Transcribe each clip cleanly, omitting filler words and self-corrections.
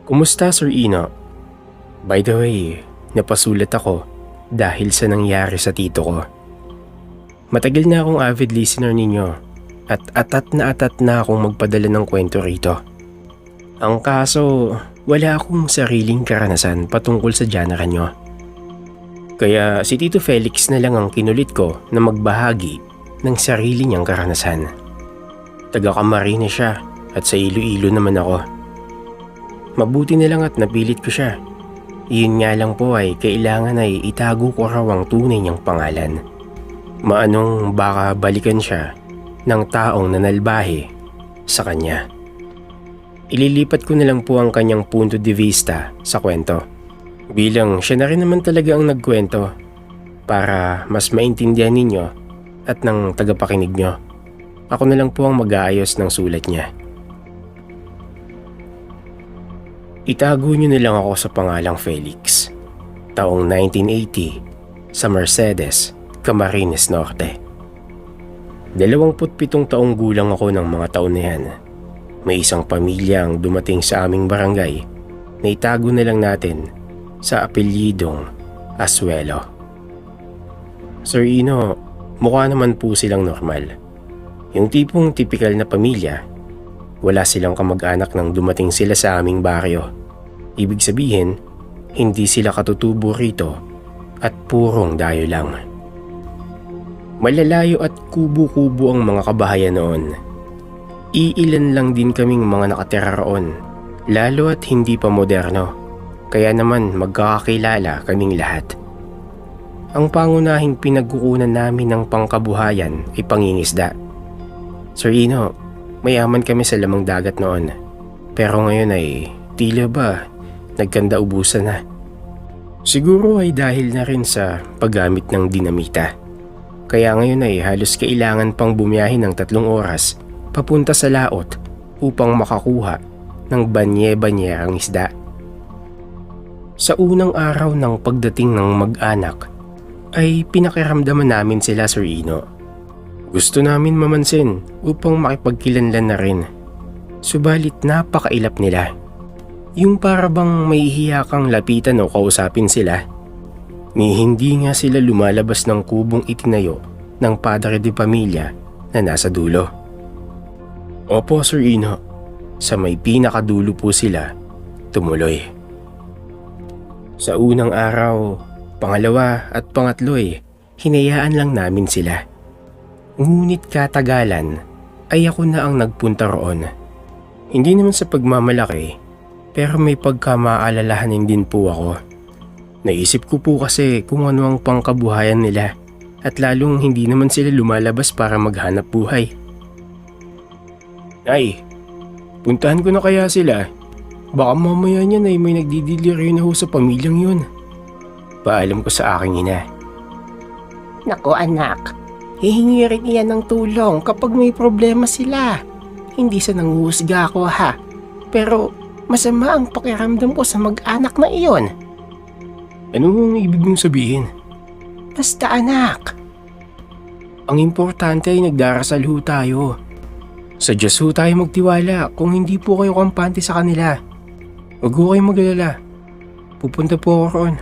Kumusta, Sir Ino? By the way, napasulat ako dahil sa nangyari sa tito ko. Matagal na akong avid listener ninyo at atat na akong magpadala ng kwento rito. Ang kaso, wala akong sariling karanasan patungkol sa genre nyo. Kaya si Tito Felix na lang ang kinulit ko na magbahagi ng sarili niyang karanasan. Taga Camarines siya at sa Iloilo naman ako. Mabuti na lang at napilit ko siya. Iyon nga lang po ay kailangan ay itago ko raw ang tunay niyang pangalan. Maanong baka balikan siya ng taong nanalbahe sa kanya. Ililipat ko na lang po ang kanyang punto de vista sa kwento. Bilang siya na rin naman talaga ang nagkwento para mas maintindihan ninyo at ng tagapakinig nyo. Ako na lang po ang mag-aayos ng sulat niya. Itago nyo na lang ako sa pangalang Felix. Taong 1980 sa Mercedes, Camarines Norte. 27 taong gulang ako ng mga taon na yan. May isang pamilya ang dumating sa aming barangay na itago na lang natin sa apelyidong Asuelo. Sir Ino, mukha naman po silang normal. Yung tipong tipikal na pamilya. Wala silang kamag-anak nang dumating sila sa aming baryo. Ibig sabihin, hindi sila katutubo rito at purong dayo lang. Malalayo at kubo-kubo ang mga kabahayan noon. Iilan lang din kaming mga nakatira roon, lalo at hindi pa moderno. Kaya naman magkakakilala kaming lahat. Ang pangunahing pinagkukunan namin ng pangkabuhayan ay pangingisda. Sir Ino, mayaman kami sa lamang dagat noon. Pero ngayon ay tila ba nagkanda ubusan na. Siguro ay dahil na rin sa paggamit ng dinamita. Kaya ngayon ay halos kailangan pang bumiyahe ng 3 oras papunta sa laot upang makakuha ng banye-banyerang isda. Sa unang araw ng pagdating ng mag-anak ay pinakiramdaman namin sila, Sir Ino. Gusto namin mamansin upang makipagkilanlan na rin. Subalit napakailap nila. Yung para bang may hiya kang lapitan o kausapin sila. Ni hindi nga sila lumalabas ng kubong itinayo ng padre de pamilya na nasa dulo. Opo, Sir Ino. Sa may pinakadulo po sila tumuloy. Sa unang araw, pangalawa at pangatlo hinayaan lang namin sila. Ngunit katagalan ay ako na ang nagpunta roon. Hindi naman sa pagmamalaki, pero may pagkamaalalahanin din po ako. Naisip ko po kasi kung ano ang pangkabuhayan nila at lalong hindi naman sila lumalabas para maghanap buhay. Ay, puntahan ko na kaya sila. Baka mamaya niyan ay may nagdidiliryo na ho sa pamilyang yun. Paalam ko sa aking ina. Naku anak, hihingi rin iyan ng tulong kapag may problema sila. Hindi sa nanguhusga ako ha, pero masama ang pakiramdam ko sa mag-anak na iyon. Ano ang ibig mong sabihin? Basta anak. Ang importante ay nagdarasal ho tayo. Sa Diyos ho tayo magtiwala kung hindi po kayo kampante sa kanila. Huwag ho kayong mag-alala. Pupunta po ako roon.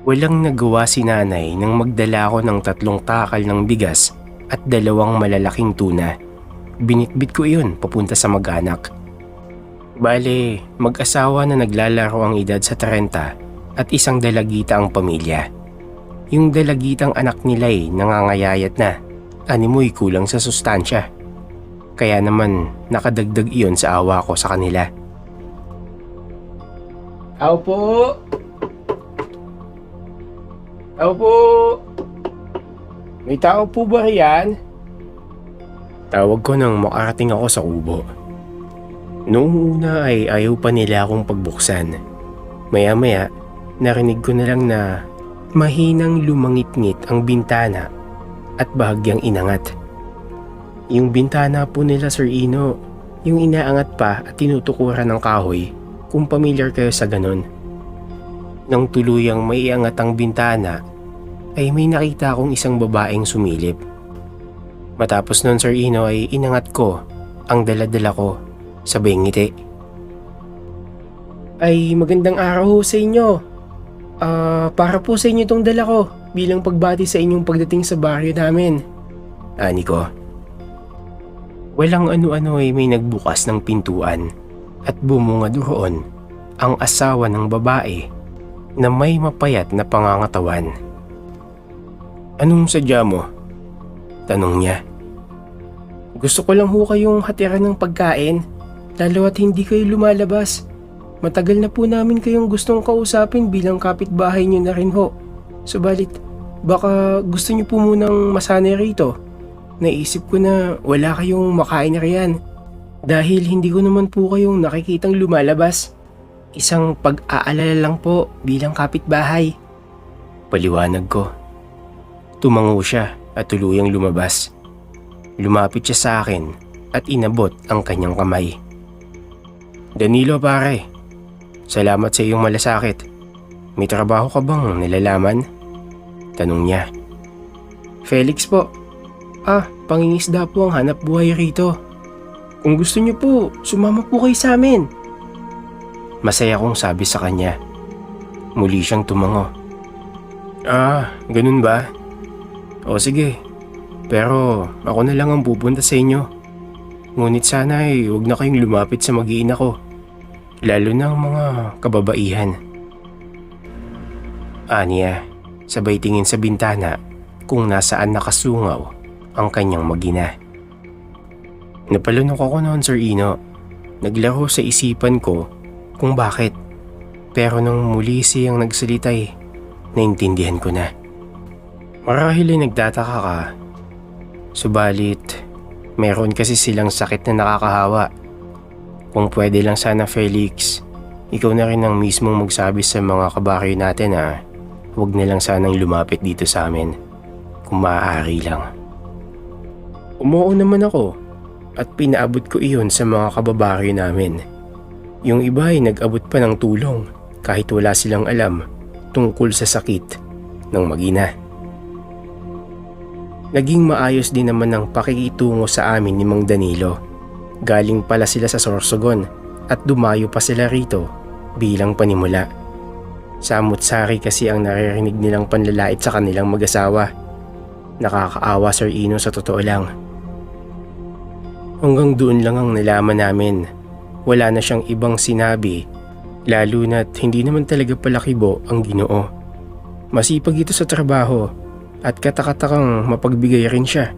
Walang nagawa si nanay nang magdala ako ng 3 takal ng bigas at 2 malalaking tuna. Binitbit ko iyon papunta sa mag-anak. Bale, mag-asawa na naglalaro ang edad sa 30 at isang dalagita ang pamilya. Yung dalagitang anak nila nangangayayat na. Animoy kulang sa sustansya. Kaya naman nakadagdag iyon sa awa ko sa kanila. Tao po! Tao po! May tao po ba riyan? Tawag ko nang makarating ako sa kubo. Noong una ay ayaw pa nila akong pagbuksan. Maya-maya, narinig ko na lang na mahinang lumangit-ngit ang bintana at bahagyang inangat. Yung bintana po nila, Sir Ino, yung inaangat pa at tinutukuran ng kahoy, kung familiar kayo sa ganon. Nang tuluyang may iangat ang bintana, ay may nakita akong isang babaeng sumilip. Matapos nun, Sir Ino, ay inangat ko ang dala-dala ko, sabay ngiti. Ay magandang araw ho sa inyo. Para po sa inyo itong dala ko bilang pagbati sa inyong pagdating sa baryo namin. Ani ko. Walang ano-ano ay may nagbukas ng pintuan at bumungad roon ang asawa ng babae na may mapayat na pangangatawan. Anong sadya mo? Tanong niya. Gusto ko lang ho kayong hatiran ng pagkain, lalo at hindi kayo lumalabas. Matagal na po namin kayong gustong kausapin bilang kapitbahay niyo na rin ho. Subalit, baka gusto niyo po munang masanay rito. Naisip ko na wala kayong makain riyan. Dahil hindi ko naman po kayong nakikitang lumalabas. Isang pag-aalala lang po bilang kapitbahay. Paliwanag ko. Tumango siya at tuluyang lumabas. Lumapit siya sa akin at inabot ang kanyang kamay. Danilo pare, salamat sa iyong malasakit. May trabaho ka bang nilalaman? Tanong niya. Felix po. Pangingisda po ang hanap buhay rito. Kung gusto niyo po, sumama po kayo sa amin. Masaya kong sabi sa kanya. Muli siyang tumango. Ganun ba? O sige, pero ako na lang ang pupunta sa inyo. Ngunit sana ay huwag na kayong lumapit sa mag-iina ko. Lalo na ang mga kababaihan. Aniya, sabay tingin sa bintana kung nasaan nakasungaw ang kanyang mag-ina. Napalunok ako noon, Sir Ino. Naglaro sa isipan ko kung bakit. Pero nung muli siyang nagsalitay, naintindihan ko na. Marahil ay nagtataka ka. Subalit, meron kasi silang sakit na nakakahawa. Kung pwede lang sana Felix, ikaw na rin ang mismong magsabi sa mga kabaryo natin na huwag na lang sanang lumapit dito sa amin. Kung maaari lang. Umuo naman ako at pinaabot ko iyon sa mga kababaryo namin. Yung iba ay nag-abot pa ng tulong kahit wala silang alam tungkol sa sakit ng mag-ina. Naging maayos din naman ang pakikitungo sa amin ni Mang Danilo. Galing pala sila sa Sorsogon at dumayo pa sila rito bilang panimula. Samut-sari kasi ang naririnig nilang panlalait sa kanilang mag-asawa. Nakakaawa, Sir Ino, sa totoo lang. Hanggang doon lang ang nalaman namin. Wala na siyang ibang sinabi, lalo na't hindi naman talaga palakibo ang Ginoo. Masipag ito sa trabaho at katakatakang mapagbigay rin siya.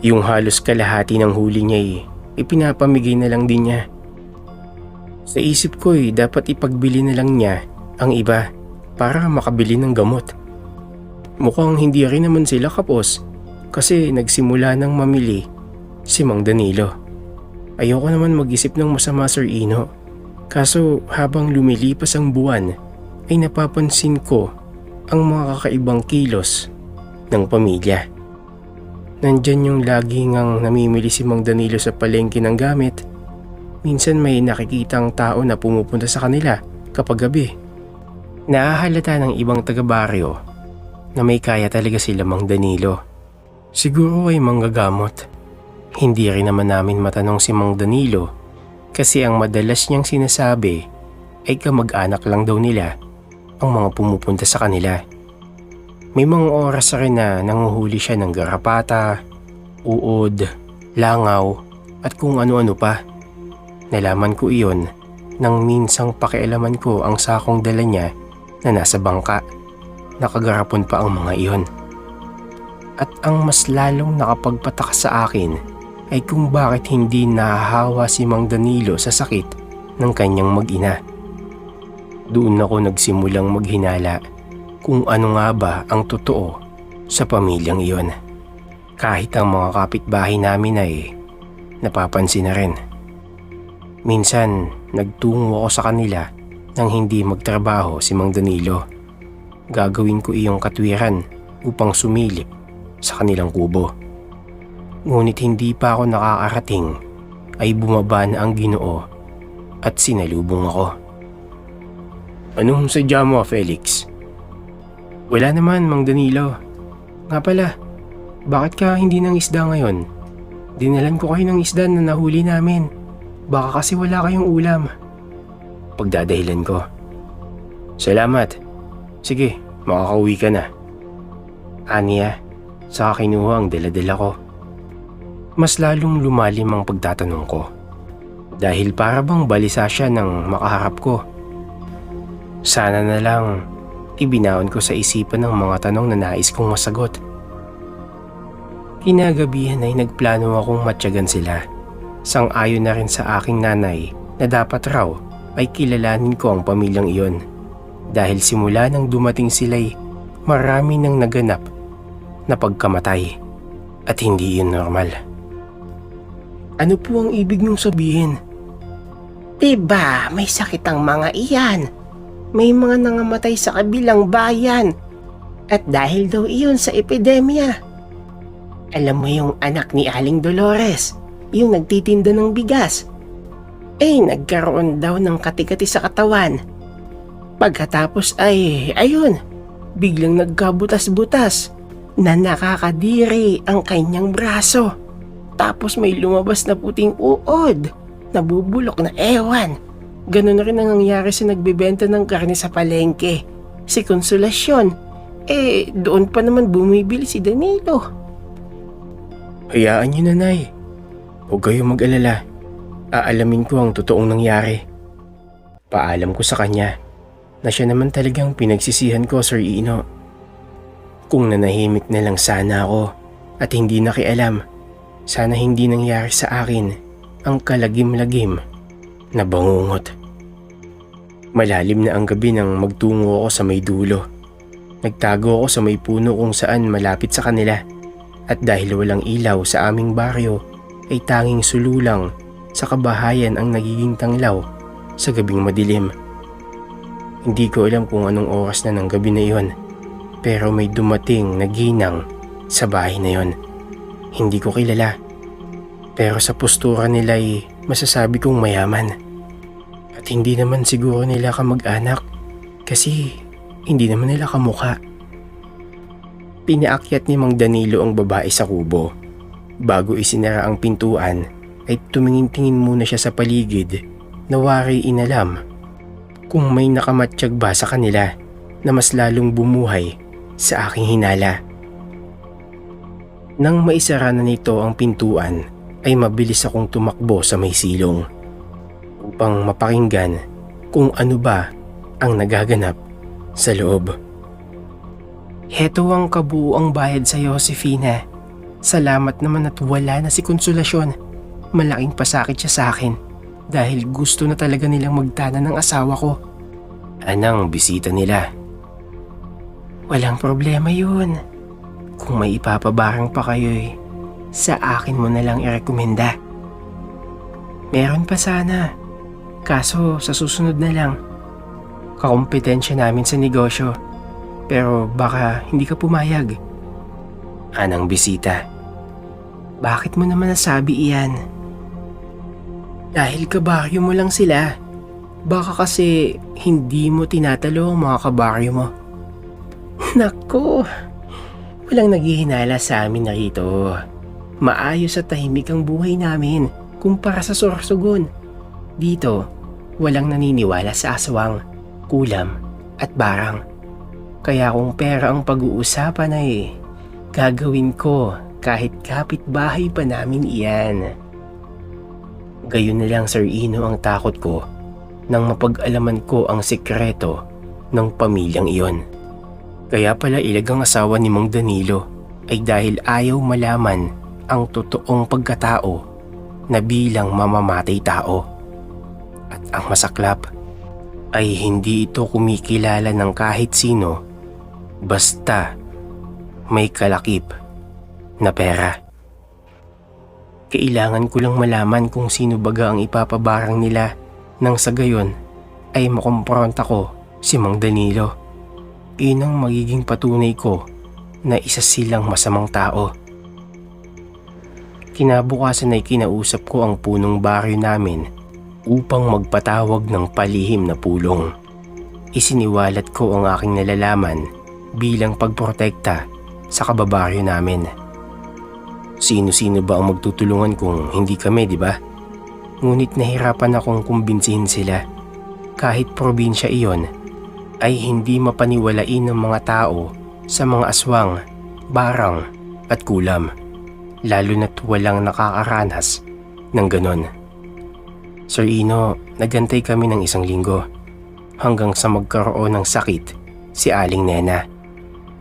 Yung halos kalahati ng huli niya ipinapamigay na lang din niya. Sa isip ko dapat ipagbili na lang niya ang iba para makabili ng gamot. Mukhang hindi rin naman sila kapos kasi nagsimula ng mamili si Mang Danilo. Ayoko naman mag-isip ng masama, Sir Ino. Kaso habang lumilipas ang buwan ay napapansin ko ang mga kakaibang kilos ng pamilya. Nandyan yung laging ang namimili si Mang Danilo sa palengke ng gamit. Minsan may nakikitang tao na pumupunta sa kanila kapag gabi. Naahalata ng ibang taga-baryo na may kaya talaga sila Mang Danilo. Siguro ay manggagamot. Hindi rin naman namin matanong si Mang Danilo kasi ang madalas niyang sinasabi ay kamag-anak lang daw nila ang mga pumupunta sa kanila. May mga oras rin na nanguhuli siya ng garapata, uod, langaw at kung ano-ano pa. Nalaman ko iyon nang minsang pakialaman ko ang sakong dala niya na nasa bangka. Nakagarapon pa ang mga iyon. At ang mas lalong nakapagpataka sa akin ay kung bakit hindi nahahawa si Mang Danilo sa sakit ng kanyang mag-ina. Doon ako nagsimulang maghinala kung ano nga ba ang totoo sa pamilyang iyon. Kahit ang mga kapitbahay namin ay napapansin na rin. Minsan nagtungo ako sa kanila nang hindi magtrabaho si Mang Danilo. Gagawin ko iyong katwiran upang sumilip sa kanilang kubo. Ngunit hindi pa ako nakakarating ay bumaba na ang Ginoo at sinalubong ako. Anong sadya mo, Felix? Wala naman, Mang Danilo. Nga pala, bakit ka hindi ng isda ngayon? Dinalan ko kayo ng isda na nahuli namin. Baka kasi wala kayong ulam. pagdadahilan ko. Salamat. Sige, makakauwi ka na. Aniya, saka kinuha ang dala-dala ko. Mas lalong lumalim ang pagtatanong ko. Dahil para bang balisa siya nang makaharap ko. Sana na lang ibinaon ko sa isipan ng mga tanong na nais kong masagot. Kinagabihan ay nagplano akong matyagan sila. Sang-ayon na rin sa aking nanay na dapat raw ay kilalanin ko ang pamilyang iyon. Dahil simula nang dumating sila'y marami nang naganap na pagkamatay at hindi yun normal. Ano po ang ibig niyong sabihin? Diba, may sakit ang mga iyan. May mga nangamatay sa kabilang bayan. At dahil daw iyon sa epidemya. Alam mo yung anak ni Aling Dolores, yung nagtitinda ng bigas. Nagkaroon daw ng kati-kati sa katawan. Pagkatapos ayun, biglang nagkabutas-butas na nakakadiri ang kanyang braso. Tapos may lumabas na puting uod, nabubulok na ewan. Ganun na rin ang nangyari sa nagbebenta ng karne sa palengke, si Konsolasyon. Doon pa naman bumibili si Danilo. Hayaan niyo, nanay. Huwag kayong mag-alala. Aalamin ko ang totoong nangyari. Paalam ko sa kanya na siya naman talagang pinagsisihan ko, Sir Ino. Kung nanahimik na lang sana ako at hindi nakialam, sana hindi nangyari sa akin ang kalagim-lagim na bangungot. Malalim na ang gabi nang magtungo ako sa may dulo. Nagtago ako sa may puno kung saan malapit sa kanila. At dahil walang ilaw sa aming baryo, ay tanging sululang sa kabahayan ang nagiging tanglaw sa gabing madilim. Hindi ko alam kung anong oras na ng gabi na iyon, pero may dumating na ginang sa bahay na iyon. Hindi ko kilala, pero sa postura nila ay masasabi kong mayaman. At hindi naman siguro nila kamag-anak kasi hindi naman nila kamukha. Pinaakyat ni Mang Danilo ang babae sa kubo. Bago isinara ang pintuan, ay tumingin-tingin muna siya sa paligid na wari inalam kung may nakamatsyag ba sa kanila na mas lalong bumuhay sa aking hinala. Nang maisara na nito ang pintuan, ay mabilis akong tumakbo sa may silong upang mapakinggan kung ano ba ang nagaganap sa loob. Heto ang kabuuang bayad sa Josefina. Salamat naman at wala na si Konsolasyon. Malaking pasakit siya sa akin dahil gusto na talaga nilang magtana ng asawa ko. Anang bisita nila? Walang problema yun. Kung may ipapabarang pa kayo sa akin mo na lang irekomenda. Meron pa sana. Kaso sa susunod na lang. Kakompetensya namin sa negosyo. Pero baka hindi ka pumayag. Anang bisita? Bakit mo naman nasabi iyan? Dahil kabaryo mo lang sila. Baka kasi hindi mo tinatalo ang mga kabaryo mo. Naku, walang naghihinala sa amin na rito. Maayos at tahimik ang buhay namin kumpara sa Sorsogon. Dito, walang naniniwala sa aswang, kulam at barang. Kaya kung pera ang pag-uusapan ay gagawin ko kahit kapitbahay pa namin iyan. Gayon na lang, Sir Ino, ang takot ko nang mapag-alaman ko ang sikreto ng pamilyang iyon. Kaya pala ilagang asawa ni Mang Danilo ay dahil ayaw malaman ang totoong pagkatao na bilang mamamatay tao. At ang masaklap ay hindi ito kumikilala ng kahit sino basta may kalakip na pera. Kailangan ko lang malaman kung sino baga ang ipapabarang nila nang sa gayon ay makumpronta ko si Mang Danilo. Iyon ang magiging patunay ko na isa silang masamang tao. Kinabukasan ay kinausap ko ang punong baryo namin upang magpatawag ng palihim na pulong. Isiniwalat ko ang aking nalalaman bilang pagprotekta sa kababaryo namin. Sino-sino ba ang magtutulungan kung hindi kami, di ba? Ngunit nahirapan akong kumbinsihin sila. Kahit probinsya iyon, ay hindi mapaniwalain ng mga tao sa mga aswang, barang at kulam. Lalo na't walang nakakaranas ng ganon. Sir Ino, nagantay kami ng 1 linggo hanggang sa magkaroon ng sakit si Aling Nena.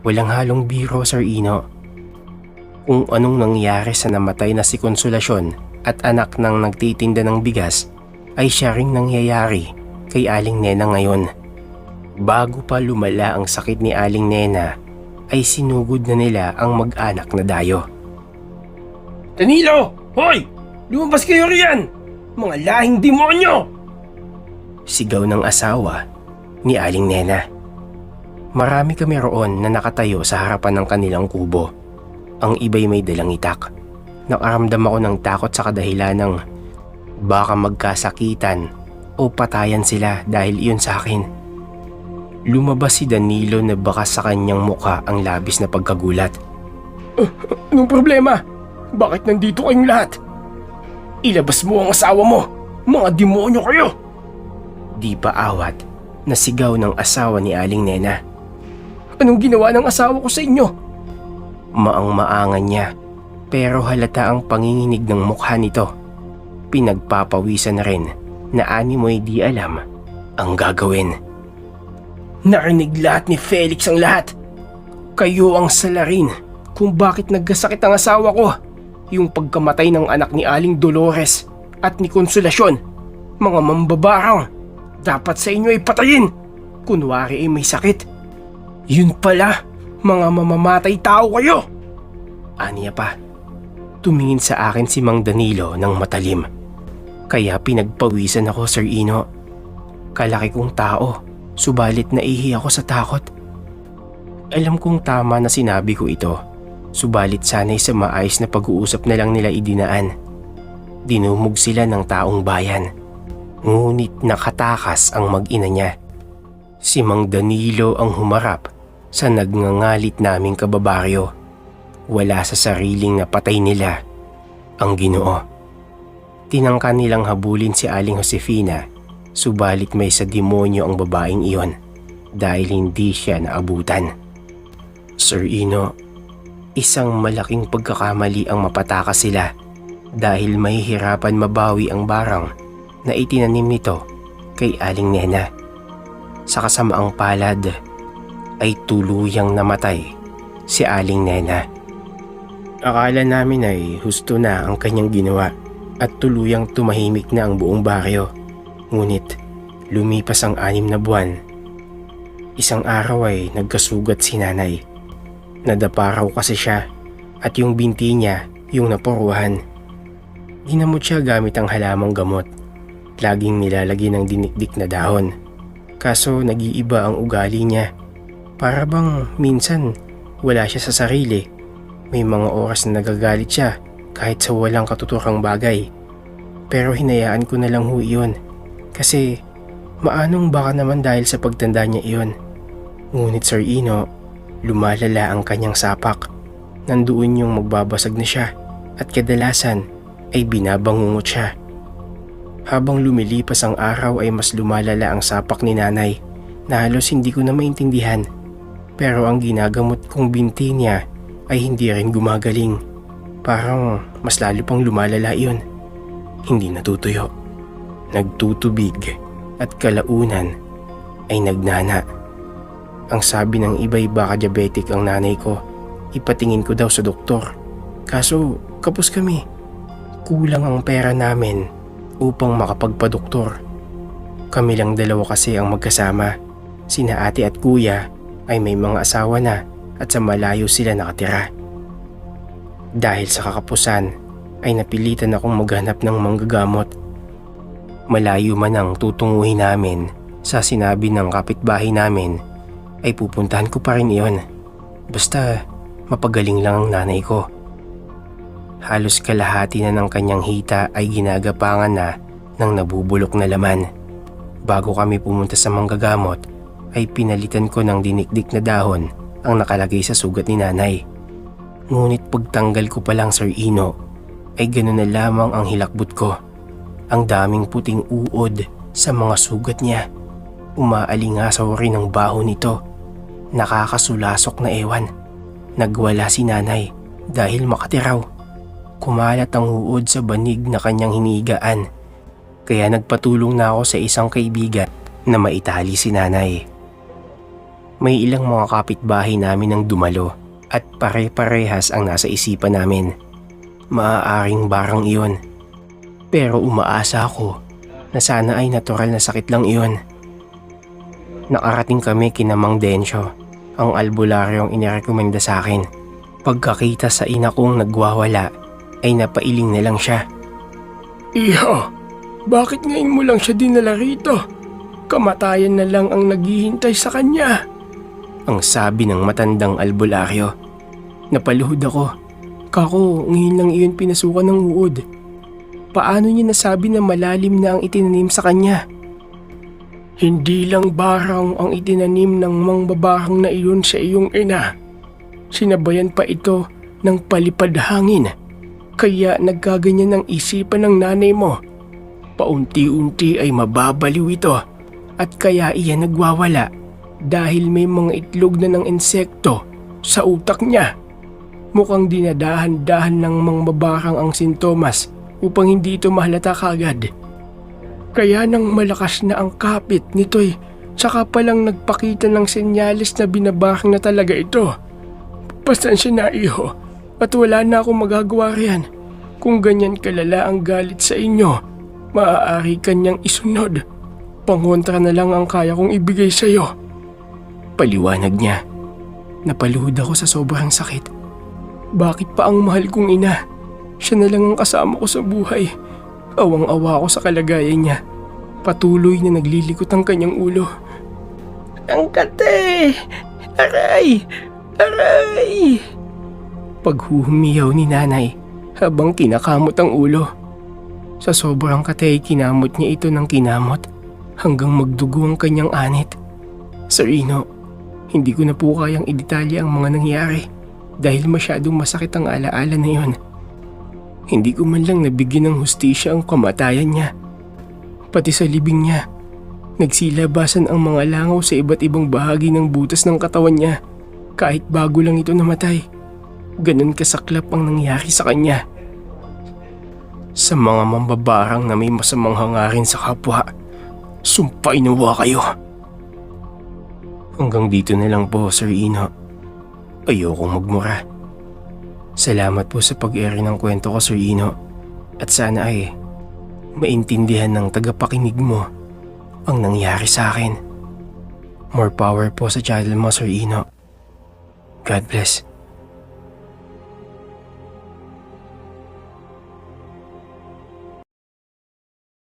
Walang halong biro, Sir Ino. Kung anong nangyari sa namatay na si Konsolasyon at anak ng nagtitinda ng bigas ay siya ring nangyayari kay Aling Nena ngayon. Bago pa lumala ang sakit ni Aling Nena ay sinugod na nila ang mag-anak na dayo. Danilo! Hoy! Lumabas kayo riyan! Mga lahing demonyo! Sigaw ng asawa ni Aling Nena. Marami kami roon na nakatayo sa harapan ng kanilang kubo. Ang iba'y may dalang itak. Nakaramdam ako ng takot sa kadahilan ng baka magkasakitan o patayan sila dahil iyon sa akin. Lumabas si Danilo na baka sa kanyang mukha ang labis na pagkagulat. Anong problema? Bakit nandito kayong lahat? Ilabas mo ang asawa mo! Mga demonyo kayo! Di pa awat na sigaw ng asawa ni Aling Nena. Anong ginawa ng asawa ko sa inyo? Maang-maangan niya pero halata ang panginginig ng mukha nito. Pinagpapawisan na rin na animoy di alam ang gagawin. Narinig lahat ni Felix ang lahat. Kayo ang salarin kung bakit nagkasakit ang asawa ko. Yung pagkamatay ng anak ni Aling Dolores at ni Konsolasyon. Mga mambabarang, dapat sa inyo ay patayin. Kunwari ay may sakit. Yun pala, mga mamamatay tao kayo. Aniya pa. Tumingin sa akin si Mang Danilo ng matalim. Kaya pinagpawisan ako, Sir Ino. Kalaki kong tao, subalit naihi ako sa takot. Alam kong tama na sinabi ko ito. Subalit sana'y sa maayos na pag-uusap na lang nila idinaan. Dinumog sila ng taong bayan. Ngunit nakatakas ang mag-ina niya. Si Mang Danilo ang humarap sa nagngangalit naming kababaryo. Wala sa sariling napatay nila ang Ginoo. Tinangka nilang habulin si Aling Josefina, subalit may sa demonyo ang babaeng iyon dahil hindi siya naabutan. Sir Ino, isang malaking pagkakamali ang mapatakas sila dahil mahihirapan mabawi ang barang na itinanim nito kay Aling Nena. Sa kasamaang palad ay tuluyang namatay si Aling Nena. Akala namin ay husto na ang kanyang ginawa at tuluyang tumahimik na ang buong baryo. Ngunit lumipas ang 6 na buwan. Isang araw ay nagkasugat si nanay. Nadapa raw kasi siya at yung binti niya yung napuruhan. Ginamot siya gamit ang halamang gamot. Laging nilalagyan ng dinikdik na dahon. Kaso nag-iiba ang ugali niya. Para bang minsan wala siya sa sarili. May mga oras na nagagalit siya kahit sa walang katuturang bagay. Pero hinayaan ko na lang ho iyon. Kasi maanong baka naman dahil sa pagtanda niya iyon. Ngunit Sir Ino, lumalala ang kanyang sapak. Nandoon yung magbabasag na siya at kadalasan ay binabangungot siya. Habang lumilipas ang araw ay mas lumalala ang sapak ni nanay na halos hindi ko na maintindihan. Pero ang ginagamot kong binti niya ay hindi rin gumagaling. Parang mas lalo pang lumalala iyon. Hindi natutuyo. Nagtutubig at kalaunan ay nagnana. Ang sabi ng iba'y baka diabetic ang nanay ko. Ipatingin ko daw sa doktor. Kaso kapos kami. Kulang ang pera namin upang makapagpadoktor. Kami lang dalawa kasi ang magkasama. Sina ate at kuya ay may mga asawa na at sa malayo sila nakatira. Dahil sa kakapusan ay napilitan akong maghanap ng manggagamot. Malayo man ang tutunguhin namin sa sinabi ng kapitbahay namin ay pupuntahan ko pa rin iyon. Basta mapagaling lang ang nanay ko. Halos kalahati na ng kanyang hita ay ginagapangan na ng nabubulok na laman. Bago kami pumunta sa manggagamot ay pinalitan ko ng dinikdik na dahon ang nakalagay sa sugat ni nanay. Ngunit pagtanggal ko pa lang, Sir Ino, ay ganoon na lamang ang hilakbot ko. Ang daming puting uod sa mga sugat niya Umaalingasaw rin ang baho nito. Nakakasulasok na ewan. Nagwala si nanay dahil makatiraw. Kumalat ang uod sa banig na kanyang hinigaan. Kaya nagpatulong na ako sa isang kaibigan na maitali si nanay. May ilang mga kapitbahay namin ang dumalo at pare-parehas ang nasa isipan namin. Maaaring barang iyon. Pero umaasa ako na sana ay natural na sakit lang iyon. Nakarating kami kina Mang Densyo, ang albularyo ang inirekomenda sa akin. Pagkakita sa ina kong nagwawala ay napailing na lang siya. Iho, bakit ngayon mo lang siya dinala rito? Kamatayan na lang ang naghihintay sa kanya. Ang sabi ng matandang albularyo. Napaluhod ako. Kako, ngayon lang iyon pinasukan ng uod. Paano niya nasabi na malalim na ang itinanim sa kanya? Hindi lang barang ang itinanim ng mangbabarang na iyon sa iyong ina. Sinabayan pa ito ng palipad hangin. Kaya nagkaganyan ang isipan ng nanay mo. Paunti-unti ay mababaliw ito at kaya iyan nagwawala dahil may mga itlog na ng insekto sa utak niya. Mukhang dinadahan-dahan ng mangbabarang ang sintomas upang hindi ito mahalata kagad. Kaya nang malakas na ang kapit nito'y saka palang nagpakita ng senyales na binabarang na talaga ito. Pasensya na iho at wala na akong magagawa riyan. Kung ganyan kalala ang galit sa inyo, maaari kanyang isunod. Pangontra na lang ang kaya kong ibigay sa iyo. Paliwanag niya. Napaluhod ako sa sobrang sakit. Bakit pa ang mahal kong ina? Siya na lang ang kasama ko sa buhay. Awang-awa ako sa kalagayan niya. Patuloy na naglilikot ang kanyang ulo. Ang kate! Aray! Aray! Paghuhumiyaw ni nanay habang kinakamot ang ulo. Sa sobrang kate kinamot niya ito ng kinamot hanggang magdugo ang kanyang anit. Sir Ino, hindi ko na po kayang idetalye ang mga nangyari dahil masyadong masakit ang alaala na yun. Hindi ko man lang nabigyan ng hustisya ang kamatayan niya. Pati sa libing niya, nagsilabasan ang mga langaw sa iba't ibang bahagi ng butas ng katawan niya kahit bago lang ito namatay. Ganun kasaklap ang nangyari sa kanya. Sa mga mambabarang na may masamang hangarin sa kapwa, sumpay nawa kayo. Hanggang dito na lang po, Sir Ino. Ayokong magmura. Salamat po sa pag-airy ng kwento ko, Sir Ino. At sana ay maintindihan ng tagapakinig mo ang nangyari sa akin. More power po sa channel mo, Sir Ino. God bless.